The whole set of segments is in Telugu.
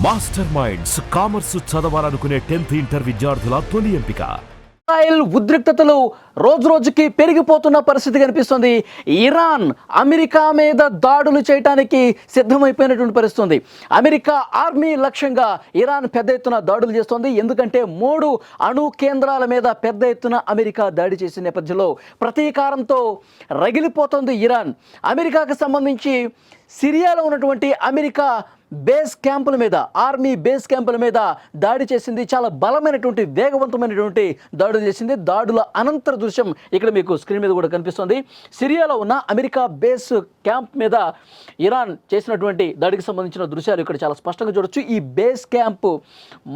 మాస్టర్ మైండ్స్ కామర్స్ చదవాలనుకునే 10th ఇంటర్ విద్యార్థుల తొలి ఎంపిక. ఇజ్రాయెల్ ఉద్రిక్తతలు రోజు రోజుకి పెరిగిపోతున్న పరిస్థితి కనిపిస్తుంది. ఇరాన్ అమెరికా మీద దాడులు చేయడానికి సిద్ధమైపోయినటువంటి పరిస్థితి. అమెరికా ఆర్మీ లక్ష్యంగా ఇరాన్ పెద్ద ఎత్తున దాడులు చేస్తోంది. ఎందుకంటే 3 అణు కేంద్రాల మీద పెద్ద ఎత్తున అమెరికా దాడి చేసిన నేపథ్యంలో ప్రతీకారంతో రగిలిపోతోంది ఇరాన్. అమెరికాకు సంబంధించి సిరియాలో ఉన్నటువంటి అమెరికా బేస్ క్యాంపుల మీద, ఆర్మీ బేస్ క్యాంపుల మీద దాడి చేసింది. చాలా బలమైనటువంటి వేగవంతమైనటువంటి దాడులు చేసింది. దాడుల అనంతర దృశ్యం ఇక్కడ మీకు స్క్రీన్ మీద కూడా కనిపిస్తుంది. సిరియాలో ఉన్న అమెరికా బేస్ క్యాంప్ మీద ఇరాన్ చేసినటువంటి దాడికి సంబంధించిన దృశ్యాలు ఇక్కడ చాలా స్పష్టంగా చూడొచ్చు. ఈ బేస్ క్యాంపు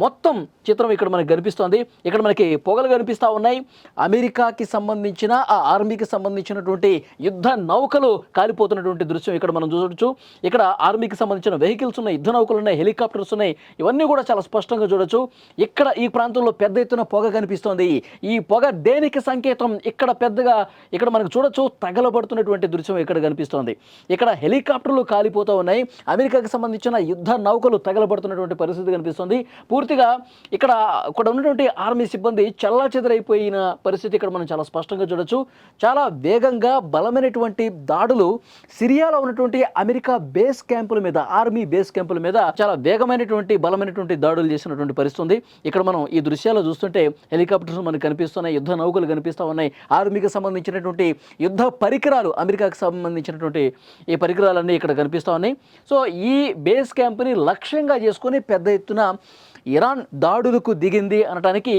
మొత్తం చిత్రం ఇక్కడ మనకు కనిపిస్తోంది. ఇక్కడ మనకి పొగలు కనిపిస్తూ ఉన్నాయి. అమెరికాకి సంబంధించిన ఆ ఆర్మీకి సంబంధించినటువంటి యుద్ధ నౌకలు కాలిపోతున్నటువంటి దృశ్యం ఇక్కడ మనం చూడొచ్చు. ఇక్కడ ఆర్మీకి సంబంధించిన వెహికల్స్ ఉన్నాయి, యుద్ధ నౌకలు ఉన్నాయి, హెలికాప్టర్స్ ఉన్నాయి. ఇవన్నీ కూడా చాలా స్పష్టంగా చూడొచ్చు. ఇక్కడ ఈ ప్రాంతంలో పెద్ద ఎత్తున పొగ కనిపిస్తోంది. ఈ పొగ దేనికి సంకేతం? ఇక్కడ పెద్దగా ఇక్కడ మనకు చూడొచ్చు తగలబడుతున్నటువంటి దృశ్యం ఇక్కడ కనిపిస్తోంది. ఇక్కడ హెలికాప్టర్లు కాలిపోతూ ఉన్నాయి. అమెరికాకి సంబంధించిన యుద్ధ నౌకలు తగలబడుతున్నటువంటి పరిస్థితి కనిపిస్తుంది. పూర్తిగా ఇక్కడ ఉన్నటువంటి ఆర్మీ సిబ్బంది చెల్లాచెదరైపోయిన పరిస్థితి ఇక్కడ మనం చాలా స్పష్టంగా చూడొచ్చు. చాలా వేగంగా బలమైనటువంటి దాడులు సిరియాలో ఉన్నటువంటి అమెరికా బేస్ క్యాంపుల మీద, ఆర్మీ బేస్ క్యాంపుల మీద చాలా వేగమైనటువంటి బలమైనటువంటి దాడులు చేసినటువంటి పరిస్థితి. ఇక్కడ మనం ఈ దృశ్యాలు చూస్తుంటే హెలికాప్టర్స్ మనకు కనిపిస్తున్నాయి, యుద్ధ నౌకలు కనిపిస్తూ ఉన్నాయి, ఆర్మీకి సంబంధించినటువంటి యుద్ధ పరికరాలు, అమెరికాకి సంబంధించినటువంటి ఈ పరికరాలన్నీ ఇక్కడ కనిపిస్తూ ఉన్నాయి. సో ఈ బేస్ క్యాంప్ని లక్ష్యంగా చేసుకొని పెద్ద ఎత్తున ఇరాన్ దాడులకు దిగింది అనడానికి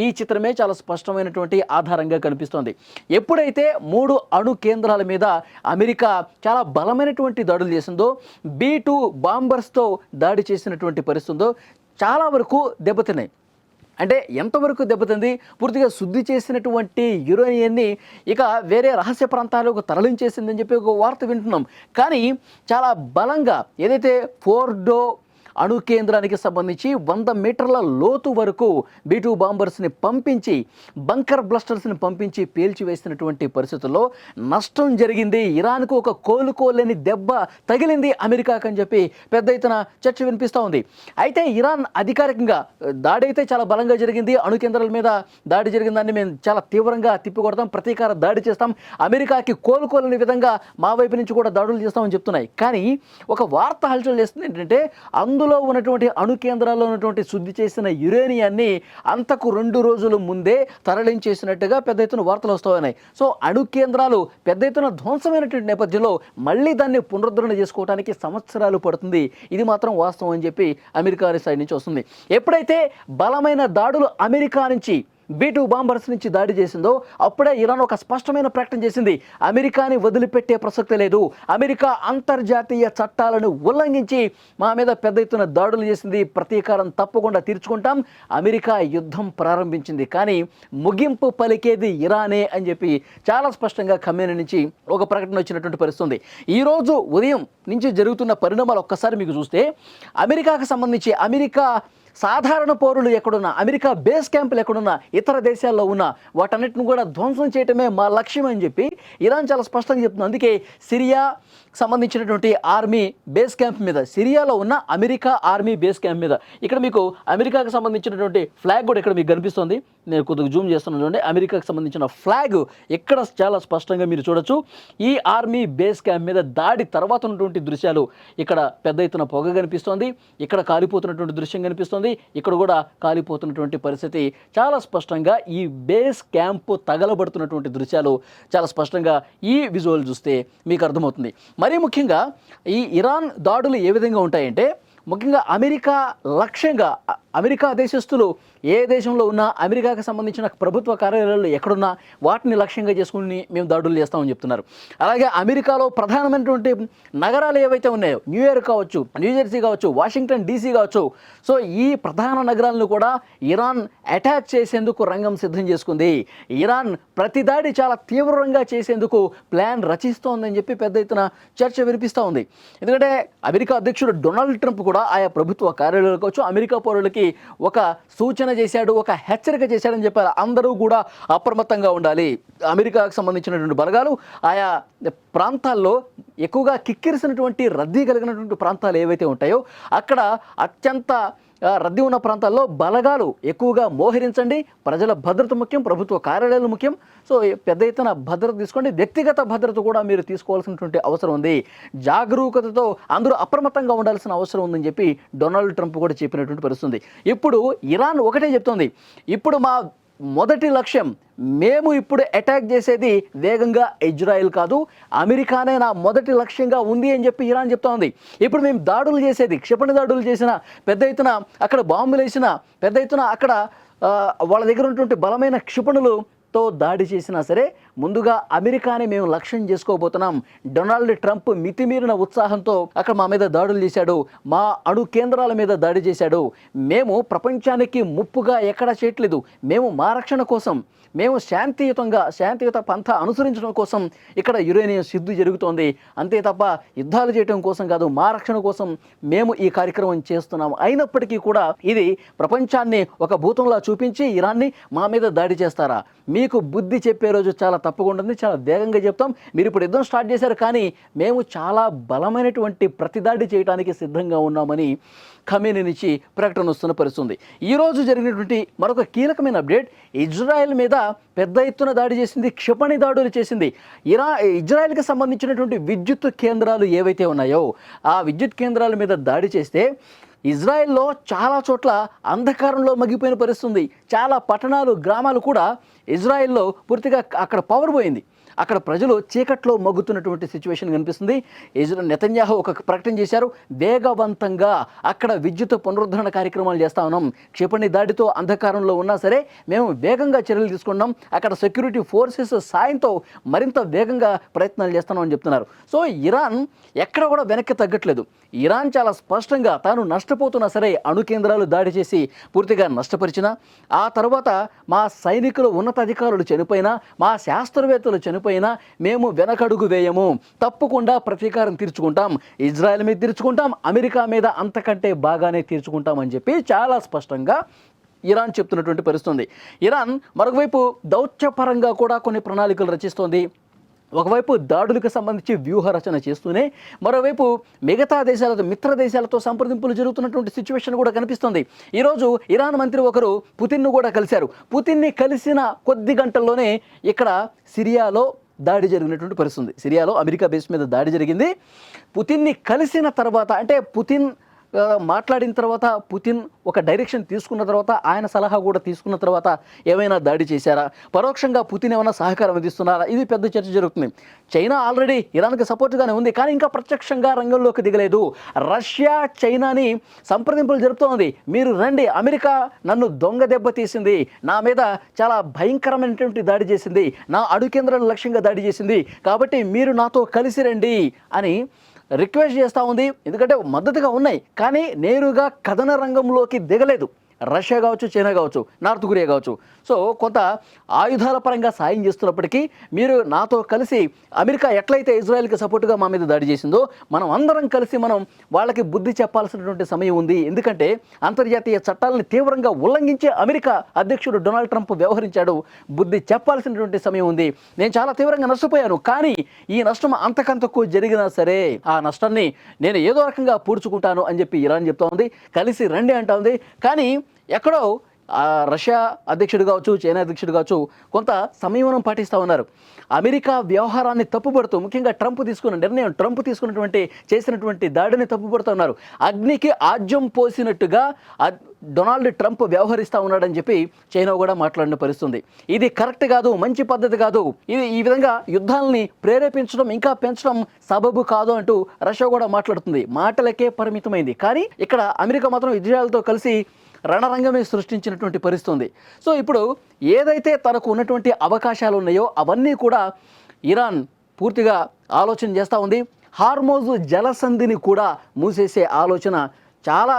ఈ చిత్రమే చాలా స్పష్టమైనటువంటి ఆధారంగా కనిపిస్తోంది. ఎప్పుడైతే 3 అణు కేంద్రాల మీద అమెరికా చాలా బలమైనటువంటి దాడులు చేసిందో, B-2 బాంబర్స్తో దాడి చేసినటువంటి పరిస్థితుందో చాలా వరకు దెబ్బతిన్నాయి. అంటే ఎంతవరకు దెబ్బతింది? పూర్తిగా శుద్ధి చేసినటువంటి యురేనియాన్ని ఇక వేరే రహస్య ప్రాంతాలకు తరలించేసిందని చెప్పి ఒక వార్త వింటున్నాం. కానీ చాలా బలంగా ఏదైతే ఫోర్డో అణు కేంద్రానికి సంబంధించి 100 మీటర్ల లోతు వరకు B-2 బాంబర్స్ని పంపించి, బంకర్ బ్లస్టర్స్ని పంపించి పేల్చివేసినటువంటి పరిస్థితుల్లో నష్టం జరిగింది. ఇరాన్కు ఒక కోలుకోలేని దెబ్బ తగిలింది అమెరికాకు అని చెప్పి పెద్ద ఎత్తున చర్చ వినిపిస్తూ ఉంది. అయితే ఇరాన్ అధికారికంగా దాడి అయితే చాలా బలంగా జరిగింది, అణు కేంద్రాల మీద దాడి జరిగిందని మేము చాలా తీవ్రంగా తిప్పికొడతాం, ప్రతీకార దాడి చేస్తాం, అమెరికాకి కోలుకోలేని విధంగా మా వైపు నుంచి కూడా దాడులు చేస్తామని చెప్తున్నాయి. కానీ ఒక వార్త హల్చల్ చేస్తుంది ఏంటంటే, అందులో ఉన్నటువంటి అణు కేంద్రాల్లో ఉన్నటువంటి శుద్ధి చేసిన యురేనియాన్ని అంతకు 2 రోజుల ముందే తరలించేసినట్టుగా పెద్ద ఎత్తున వార్తలు వస్తూ ఉన్నాయి. సో అణు కేంద్రాలు పెద్ద ఎత్తున ధ్వంసమైనటువంటి నేపథ్యంలో మళ్ళీ దాన్ని పునరుద్ధరణ చేసుకోవడానికి సంవత్సరాలు పడుతుంది. ఇది మాత్రం వాస్తవం అని చెప్పి అమెరికా సైడ్ నుంచి వస్తుంది. ఎప్పుడైతే బలమైన దాడులు అమెరికా నుంచి B-2 బాంబర్స్ నుంచి దాడి చేసిందో అప్పుడే ఇరాన్ ఒక స్పష్టమైన ప్రకటన చేసింది. అమెరికాని వదిలిపెట్టే ప్రసక్తి లేదు, అమెరికా అంతర్జాతీయ చట్టాలను ఉల్లంఘించి మా మీద పెద్ద ఎత్తున దాడులు చేసింది, ప్రతీకారం తప్పకుండా తీర్చుకుంటాం, అమెరికా యుద్ధం ప్రారంభించింది, కానీ ముగింపు పలికేది ఇరానే అని చెప్పి చాలా స్పష్టంగా ఖమేనీ నుంచి ఒక ప్రకటన వచ్చినటువంటి పరిస్థితి. ఈరోజు ఉదయం నుంచి జరుగుతున్న పరిణామాలు ఒక్కసారి మీకు చూస్తే, అమెరికాకు సంబంధించి అమెరికా సాధారణ పౌరులు ఎక్కడున్నా, అమెరికా బేస్ క్యాంపులు ఎక్కడున్నా, ఇతర దేశాల్లో ఉన్న వాటన్నిటిని కూడా ధ్వంసం చేయటమే మా లక్ష్యం అని చెప్పి ఇరాన్ చాలా స్పష్టంగా చెప్తుంది. అందుకే సిరియా సంబంధించినటువంటి ఆర్మీ బేస్ క్యాంప్ మీద, సిరియాలో ఉన్న అమెరికా ఆర్మీ బేస్ క్యాంప్ మీద ఇక్కడ మీకు అమెరికాకు సంబంధించినటువంటి ఫ్లాగ్ కూడా ఇక్కడ మీకు కనిపిస్తుంది. నేను కొద్దిగా జూమ్ చేస్తున్నాను చూడండి. అమెరికాకు సంబంధించిన ఫ్లాగ్ ఇక్కడ చాలా స్పష్టంగా మీరు చూడొచ్చు. ఈ ఆర్మీ బేస్ క్యాంప్ మీద దాడి తర్వాత ఉన్నటువంటి దృశ్యాలు ఇక్కడ పెద్ద ఎత్తున పొగ కనిపిస్తోంది, ఇక్కడ కాలిపోతున్నటువంటి దృశ్యం కనిపిస్తుంది, ఇక్కడ కూడా కాలిపోతున్నటువంటి పరిస్థితి చాలా స్పష్టంగా ఈ బేస్ క్యాంపు తగలబడుతున్నటువంటి దృశ్యాలు చాలా స్పష్టంగా ఈ విజువల్ చూస్తే మీకు అర్థమవుతుంది. మరీ ముఖ్యంగా ఈ ఇరాన్ దాడులు ఏ విధంగా ఉంటాయంటే, ముఖ్యంగా అమెరికా లక్ష్యంగా, అమెరికా దేశస్తులు ఏ దేశంలో ఉన్నా, అమెరికాకు సంబంధించిన ప్రభుత్వ కార్యాలయాలు ఎక్కడున్నా వాటిని లక్ష్యంగా చేసుకుని మేము దాడులు చేస్తామని చెప్తున్నారు. అలాగే అమెరికాలో ప్రధానమైనటువంటి నగరాలు ఏవైతే ఉన్నాయో, న్యూయార్క్ కావచ్చు, న్యూజెర్సీ కావచ్చు, వాషింగ్టన్ DC కావచ్చు, సో ఈ ప్రధాన నగరాలను కూడా ఇరాన్ అటాక్ చేసేందుకు రంగం సిద్ధం చేసుకుంది. ఇరాన్ ప్రతి దాడి చాలా తీవ్రంగా చేసేందుకు ప్లాన్ రచిస్తోందని చెప్పి పెద్ద ఎత్తున చర్చ వినిపిస్తూ ఉంది. ఎందుకంటే అమెరికా అధ్యక్షుడు డొనాల్డ్ ట్రంప్ కూడా కూడా ఆయా ప్రభుత్వ కార్యాలయాలు కావచ్చు అమెరికా పౌరులకి ఒక సూచన చేశాడు, ఒక హెచ్చరిక చేశాడని చెప్పారు. అందరూ కూడా అప్రమత్తంగా ఉండాలి. అమెరికాకు సంబంధించినటువంటి బలగాలు ఆయా ప్రాంతాల్లో ఎక్కువగా కిక్కిరిసినటువంటి రద్దీ కలిగినటువంటి ప్రాంతాలు ఏవైతే ఉంటాయో అక్కడ అత్యంత రద్దీ ఉన్న ప్రాంతాల్లో బలగాలు ఎక్కువగా మోహరించండి. ప్రజల భద్రత ముఖ్యం, ప్రభుత్వ కార్యాలయాలు ముఖ్యం. సో పెద్ద ఎత్తున భద్రత తీసుకోండి. వ్యక్తిగత భద్రత కూడా మీరు తీసుకోవాల్సినటువంటి అవసరం ఉంది. జాగరూకతతో అందరూ అప్రమత్తంగా ఉండాల్సిన అవసరం ఉందని చెప్పి డొనాల్డ్ ట్రంప్ కూడా చెప్పినటువంటి పరిస్థితుంది. ఇప్పుడు ఇరాన్ ఒకటే చెప్తోంది, ఇప్పుడు మా మొదటి లక్ష్యం, మేము ఇప్పుడు అటాక్ చేసేది వేగంగా ఇజ్రాయెల్ కాదు, అమెరికానే నా మొదటి లక్ష్యంగా ఉంది అని చెప్పి ఇరాన్ చెప్తా ఉంది. ఇప్పుడు మేము దాడులు చేసేది, క్షిపణి దాడులు చేసిన, పెద్ద ఎత్తున అక్కడ బాంబులు వేసిన, పెద్ద ఎత్తున అక్కడ వాళ్ళ దగ్గర ఉన్నటువంటి బలమైన క్షిపణులతో దాడి చేసినా సరే ముందుగా అమెరికాని మేము లక్ష్యం చేసుకోబోతున్నాం. డొనాల్డ్ ట్రంప్ మితిమీరిన ఉత్సాహంతో అక్కడ మా మీద దాడులు చేశాడు, మా అణు కేంద్రాల మీద దాడి చేశాడు. మేము ప్రపంచానికి ముప్పుగా ఎక్కడ చేయట్లేదు. మేము మా రక్షణ కోసం, మేము శాంతియుత పంథ అనుసరించడం కోసం ఇక్కడ యురేనియం సిద్ధు జరుగుతోంది. అంతే తప్ప యుద్ధాలు చేయడం కోసం కాదు, మా రక్షణ కోసం మేము ఈ కార్యక్రమం చేస్తున్నాం. అయినప్పటికీ కూడా ఇది ప్రపంచాన్ని ఒక భూతంలా చూపించి ఇరాన్ని మా మీద దాడి చేస్తారా? మీకు బుద్ధి చెప్పే రోజు చాలా తప్పకుండా ఉంది. చాలా వేగంగా చెప్తాం. మీరు ఇప్పుడు యుద్ధం స్టార్ట్ చేశారు, కానీ మేము చాలా బలమైనటువంటి ప్రతిదాడి చేయడానికి సిద్ధంగా ఉన్నామని ఖమేనీ నుంచి ప్రకటన వస్తున్న పరిస్థితుంది. ఈరోజు జరిగినటువంటి మరొక కీలకమైన అప్డేట్, ఇజ్రాయెల్ మీద పెద్ద ఎత్తున దాడి చేసింది, క్షిపణి దాడులు చేసింది. ఇజ్రాయెల్కి సంబంధించినటువంటి విద్యుత్ కేంద్రాలు ఏవైతే ఉన్నాయో ఆ విద్యుత్ కేంద్రాల మీద దాడి చేస్తే ఇజ్రాయెల్లో చాలా చోట్ల అంధకారంలో మగ్గిపోయిన పరిస్థితుంది. చాలా పట్టణాలు, గ్రామాలు కూడా ఇజ్రాయెల్లో పూర్తిగా అక్కడ పవర్ పోయింది. అక్కడ ప్రజలు చీకట్లో మగ్గుతున్నటువంటి సిచ్యువేషన్ కనిపిస్తుంది. నెతన్యాహు ఒక ప్రకటన చేశారు, వేగవంతంగా అక్కడ విద్యుత్ పునరుద్ధరణ కార్యక్రమాలు చేస్తా ఉన్నాం. క్షిపణి దాడితో అంధకారంలో ఉన్నా సరే మేము వేగంగా చర్యలు తీసుకున్నాం. అక్కడ సెక్యూరిటీ ఫోర్సెస్ సాయంతో మరింత వేగంగా ప్రయత్నాలు చేస్తున్నామని చెప్తున్నారు. సో ఇరాన్ ఎక్కడ కూడా వెనక్కి తగ్గట్లేదు. ఇరాన్ చాలా స్పష్టంగా తాను నష్టపోతున్నా సరే అణు కేంద్రాలు దాడి చేసి పూర్తిగా నష్టపరిచిన, ఆ తర్వాత మా సైనికులు, ఉన్నతాధికారులు చనిపోయినా, మా శాస్త్రవేత్తలు చనిపోయినా మేము వెనకడుగు వేయము, తప్పకుండా ప్రతీకారం తీర్చుకుంటాం. ఇజ్రాయెల్ మీద తీర్చుకుంటాం, అమెరికా మీద అంతకంటే బాగానే తీర్చుకుంటాం అని చెప్పి చాలా స్పష్టంగా ఇరాన్ చెప్తున్నటువంటి పరిస్థితుంది. ఇరాన్ మరొకవైపు దౌత్యపరంగా కూడా కొన్ని ప్రణాళికలు రచిస్తోంది. ఒకవైపు దాడులకు సంబంధించి వ్యూహ రచన చేస్తూనే మరోవైపు మిగతా దేశాలతో, మిత్ర దేశాలతో సంప్రదింపులు జరుగుతున్నటువంటి సిచ్యువేషన్ కూడా కనిపిస్తుంది. ఈరోజు ఇరాన్ మంత్రి ఒకరు పుతిన్ను కూడా కలిశారు. పుతిన్ని కలిసిన కొద్ది గంటల్లోనే ఇక్కడ సిరియాలో దాడి జరిగినటువంటి పరిస్థితుంది. సిరియాలో అమెరికా బేస్ మీద దాడి జరిగింది. పుతిన్ని కలిసిన తర్వాత, అంటే పుతిన్ మాట్లాడిన తర్వాత, పుతిన్ ఒక డైరెక్షన్ తీసుకున్న తర్వాత, ఆయన సలహా కూడా తీసుకున్న తర్వాత ఏమైనా దాడి చేశారా? పరోక్షంగా పుతిన్ ఏమైనా సహకారం అందిస్తున్నారా? ఇది పెద్ద చర్చ జరుగుతుంది. చైనా ఆల్రెడీ ఇరాన్కి సపోర్ట్గానే ఉంది, కానీ ఇంకా ప్రత్యక్షంగా రంగంలోకి దిగలేదు. రష్యా చైనాని సంప్రదింపులు జరుపుతోంది. మీరు రండి, అమెరికా నన్ను దొంగ దెబ్బ తీసింది, నా మీద చాలా భయంకరమైనటువంటి దాడి చేసింది, నా అణు కేంద్రాలను లక్ష్యంగా దాడి చేసింది, కాబట్టి మీరు నాతో కలిసి రండి అని రిక్వెస్ట్ చేస్తూ ఉంది. ఎందుకంటే మద్దతుగా ఉన్నాయి, కానీ నేరుగా కథన రంగంలోకి దిగలేదు. రష్యా కావచ్చు, చైనా కావచ్చు, నార్త్ కొరియా కావచ్చు. సో కొంత ఆయుధాల పరంగా సాయం చేస్తున్నప్పటికీ మీరు నాతో కలిసి, అమెరికా ఎట్లయితే ఇజ్రాయెల్కి సపోర్టుగా మా మీద దాడి చేసిందో మనం అందరం కలిసి మనం వాళ్ళకి బుద్ధి చెప్పాల్సినటువంటి సమయం ఉంది. ఎందుకంటే అంతర్జాతీయ చట్టాలను తీవ్రంగా ఉల్లంఘించే అమెరికా అధ్యక్షుడు డొనాల్డ్ ట్రంప్ వ్యవహరించాడు. బుద్ధి చెప్పాల్సినటువంటి సమయం ఉంది. నేను చాలా తీవ్రంగా నష్టపోయాను, కానీ ఈ నష్టం అంతకంతకు జరిగినా సరే ఆ నష్టాన్ని నేను ఏదో రకంగా పూడ్చుకుంటాను అని చెప్పి ఇరాన్ చెప్తా ఉంది. కలిసి రండి అంటా ఉంది. కానీ ఎక్కడో రష్యా అధ్యక్షుడు కావచ్చు, చైనా అధ్యక్షుడు కావచ్చు కొంత సంయమనం పాటిస్తూ ఉన్నారు. అమెరికా వ్యవహారాన్ని తప్పుపడుతూ, ముఖ్యంగా ట్రంప్ తీసుకున్న నిర్ణయం, ట్రంప్ తీసుకున్నటువంటి చేసినటువంటి దాడిని తప్పుపడుతూ ఉన్నారు. అగ్నికి ఆజ్యం పోసినట్టుగా డొనాల్డ్ ట్రంప్ వ్యవహరిస్తూ ఉన్నాడని చెప్పి చైనా కూడా మాట్లాడిన పరిస్థితుంది. ఇది కరెక్ట్ కాదు, మంచి పద్ధతి కాదు, ఇది ఈ విధంగా యుద్ధాలని ప్రేరేపించడం, ఇంకా పెంచడం సబబు కాదు అంటూ రష్యా కూడా మాట్లాడుతుంది. మాటలకే పరిమితమైంది. కానీ ఇక్కడ అమెరికా మాత్రం ఇజ్రాయెల్తో కలిసి రణరంగమే సృష్టించినటువంటి పరిస్థితుంది. సో ఇప్పుడు ఏదైతే తనకు ఉన్నటువంటి అవకాశాలు ఉన్నాయో అవన్నీ కూడా ఇరాన్ పూర్తిగా ఆలోచన చేస్తూ ఉంది. హార్మోజు జలసంధిని కూడా మూసేసే ఆలోచన చాలా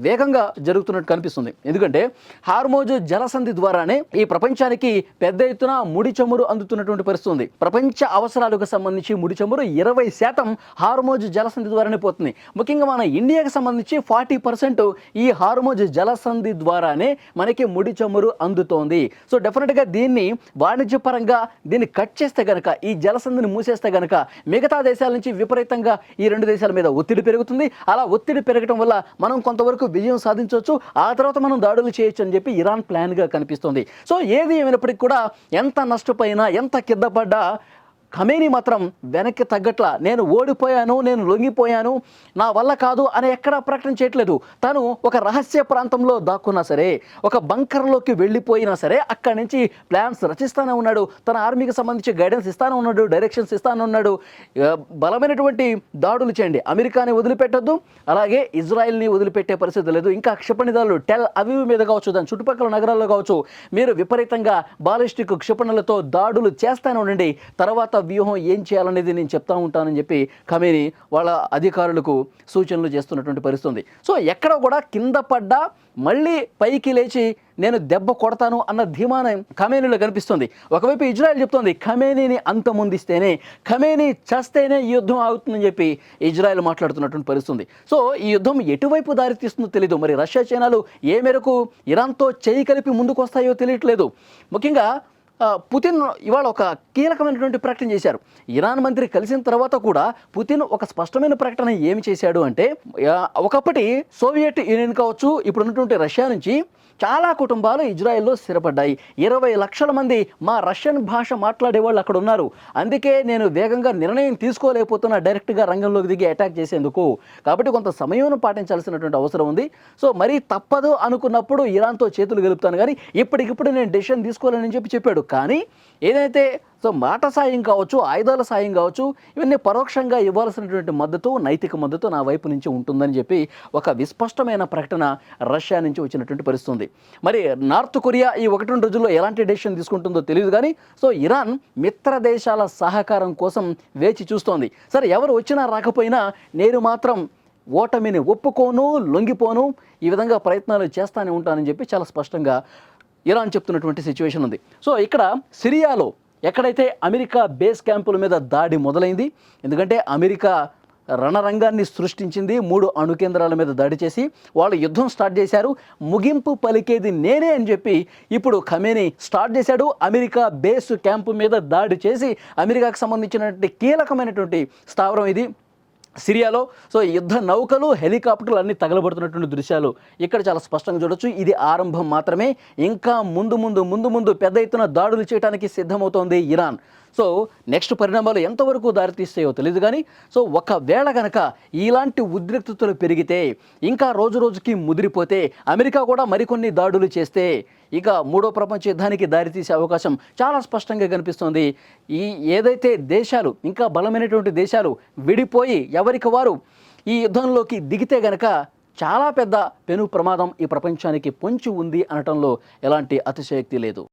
వేగంగా జరుగుతున్నట్టు కనిపిస్తుంది. ఎందుకంటే హార్మోజ్ జలసంధి ద్వారానే ఈ ప్రపంచానికి పెద్ద ఎత్తున ముడి చమురు అందుతున్నటువంటి పరిస్థితి ఉంది. ప్రపంచ అవసరాలకు సంబంధించి ముడి చమురు 20% హార్మోజ్ జలసంధి ద్వారానే పోతుంది. ముఖ్యంగా మన ఇండియాకి సంబంధించి 40% ఈ హార్మోజ్ జలసంధి ద్వారానే మనకి ముడి చమురు అందుతోంది. సో డెఫినెట్గా దీన్ని వాణిజ్యపరంగా దీన్ని కట్ చేస్తే గనక, ఈ జలసంధిని మూసేస్తే గనక మిగతా దేశాల నుంచి విపరీతంగా ఈ రెండు దేశాల మీద ఒత్తిడి పెరుగుతుంది. అలా ఒత్తిడి పెరగడం వల్ల మనం కొంతవరకు విజయం సాధించవచ్చు, ఆ తర్వాత మనం దాడులు చేయొచ్చు అని చెప్పి ఇరాన్ ప్లాన్గా కనిపిస్తుంది. సో ఏది ఏమైనప్పటికీ కూడా ఎంత నష్టపోయినా, ఎంత కిందపడ్డా ఖమేనీ మాత్రం వెనక్కి తగ్గట్లా నేను ఓడిపోయాను, నేను లొంగిపోయాను, నా వల్ల కాదు అని ఎక్కడా ప్రకటన చేయట్లేదు. తను ఒక రహస్య ప్రాంతంలో దాక్కున్నా సరే, ఒక బంకర్లోకి వెళ్ళిపోయినా సరే అక్కడి నుంచి ప్లాన్స్ రచిస్తానే ఉన్నాడు. తన ఆర్మీకి సంబంధించి గైడెన్స్ ఇస్తానే ఉన్నాడు, డైరెక్షన్స్ ఇస్తానే ఉన్నాడు. బలమైనటువంటి దాడులు చేయండి, అమెరికాని వదిలిపెట్టద్దు, అలాగే ఇజ్రాయెల్ని వదిలిపెట్టే పరిస్థితి లేదు. ఇంకా క్షిపణిదాలు టెల్ అవీవ్ మీద కావచ్చు, దాని చుట్టుపక్కల నగరాల్లో కావచ్చు, మీరు విపరీతంగా బాలిస్టిక్ క్షిపణులతో దాడులు చేస్తానే ఉండండి. తర్వాత వ్యూహం ఏం చేయాలనేది నేను చెప్తా ఉంటానని చెప్పి ఖమేనీ వాళ్ళ అధికారులకు సూచనలు చేస్తున్నటువంటి పరిస్థితి ఉంది. సో ఎక్కడ కూడా కింద పడ్డా మళ్ళీ పైకి లేచి నేను దెబ్బ కొడతాను అన్న ధీమానం ఖమేనీలో కనిపిస్తుంది. ఒకవైపు ఇజ్రాయెల్ చెప్తోంది ఖమేనీని అంతమొందిస్తేనే, ఖమేనీ చస్తేనే ఈ యుద్ధం ఆగుతుందని చెప్పి ఇజ్రాయెల్ మాట్లాడుతున్నటువంటి పరిస్థితి. సో ఈ యుద్ధం ఎటువైపు దారితీస్తుందో తెలీదు. మరి రష్యా, చైనాలు ఏ మేరకు ఇరాన్తో చేయి కలిపి ముందుకు వస్తాయో తెలియట్లేదు. ముఖ్యంగా పుతిన్ ఇవాళ ఒక కీలకమైనటువంటి ప్రకటన చేశారు. ఇరాన్ మంత్రి కలిసిన తర్వాత కూడా పుతిన్ ఒక స్పష్టమైన ప్రకటన ఏమి చేశాడు అంటే, ఒకప్పటి సోవియట్ యూనియన్ కావచ్చు, ఇప్పుడు ఉన్నటువంటి రష్యా నుంచి చాలా కుటుంబాలు ఇజ్రాయెల్లో స్థిరపడ్డాయి. 20 లక్షల మంది మా రష్యన్ భాష మాట్లాడే వాళ్ళు అక్కడ ఉన్నారు. అందుకే నేను వేగంగా నిర్ణయం తీసుకోలేకపోతున్నా డైరెక్ట్గా రంగంలోకి దిగి అటాక్ చేసేందుకు. కాబట్టి కొంత సమయం పాటించాల్సినటువంటి అవసరం ఉంది. సో మరీ తప్పదు అనుకున్నప్పుడు ఇరాన్తో చేతులు గెలుపుతాను, కానీ ఇప్పటికిప్పుడు నేను డెసిషన్ తీసుకోవాలని చెప్పాడు. కానీ ఏదైతే సో మాట సాయం కావచ్చు, ఆయుధాల సాయం కావచ్చు, ఇవన్నీ పరోక్షంగా ఇవ్వాల్సినటువంటి మద్దతు, నైతిక మద్దతు నా వైపు నుంచి ఉంటుందని చెప్పి ఒక విస్పష్టమైన ప్రకటన రష్యా నుంచి వచ్చినటువంటి పరిస్థితి. మరి నార్త్ కొరియా ఈ 1-2 రోజుల్లో ఎలాంటి డెసిషన్ తీసుకుంటుందో తెలియదు. కానీ సో ఇరాన్ మిత్ర దేశాల సహకారం కోసం వేచి చూస్తోంది. సరే ఎవరు వచ్చినా రాకపోయినా నేను మాత్రం ఓటమిని ఒప్పుకోను, లొంగిపోను, ఈ విధంగా ప్రయత్నాలు చేస్తానే ఉంటానని చెప్పి చాలా స్పష్టంగా ఇరాన్ చెప్తున్నటువంటి సిచ్యువేషన్ ఉంది. సో ఇక్కడ సిరియాలో ఎక్కడైతే అమెరికా బేస్ క్యాంపుల మీద దాడి మొదలైంది, ఎందుకంటే అమెరికా రణరంగాన్ని సృష్టించింది, 3 అణు కేంద్రాల మీద దాడి చేసి వాళ్ళు యుద్ధం స్టార్ట్ చేశారు. ముగింపు పలికేది నేనే అని చెప్పి ఇప్పుడు ఖమేనీ స్టార్ట్ చేశాడు. అమెరికా బేస్ క్యాంపు మీద దాడి చేసి అమెరికాకు సంబంధించినటువంటి కీలకమైనటువంటి స్థావరం ఇది సిరియాలో. సో యుద్ధ నౌకలు, హెలికాప్టర్లు అన్నీ తగలబడుతున్నటువంటి దృశ్యాలు ఇక్కడ చాలా స్పష్టంగా చూడొచ్చు. ఇది ఆరంభం మాత్రమే. ఇంకా ముందు పెద్ద ఎత్తున దాడులు చేయడానికి సిద్ధమవుతోంది ఇరాన్. సో నెక్స్ట్ పరిణామాలు ఎంతవరకు దారితీస్తాయో తెలియదు. కానీ సో ఒకవేళ కనుక ఇలాంటి ఉద్రిక్తతలు పెరిగితే, ఇంకా రోజుకి ముదిరిపోతే, అమెరికా కూడా మరికొన్ని దాడులు చేస్తే ఇక 3వ ప్రపంచ యుద్ధానికి దారితీసే అవకాశం చాలా స్పష్టంగా కనిపిస్తోంది. ఈ ఏదైతే దేశాలు, ఇంకా బలమైనటువంటి దేశాలు విడిపోయి ఎవరికి వారు ఈ యుద్ధంలోకి దిగితే గనక చాలా పెద్ద పెను ప్రమాదం ఈ ప్రపంచానికి పొంచి ఉంది అనటంలో ఎలాంటి అతిశయోక్తి లేదు.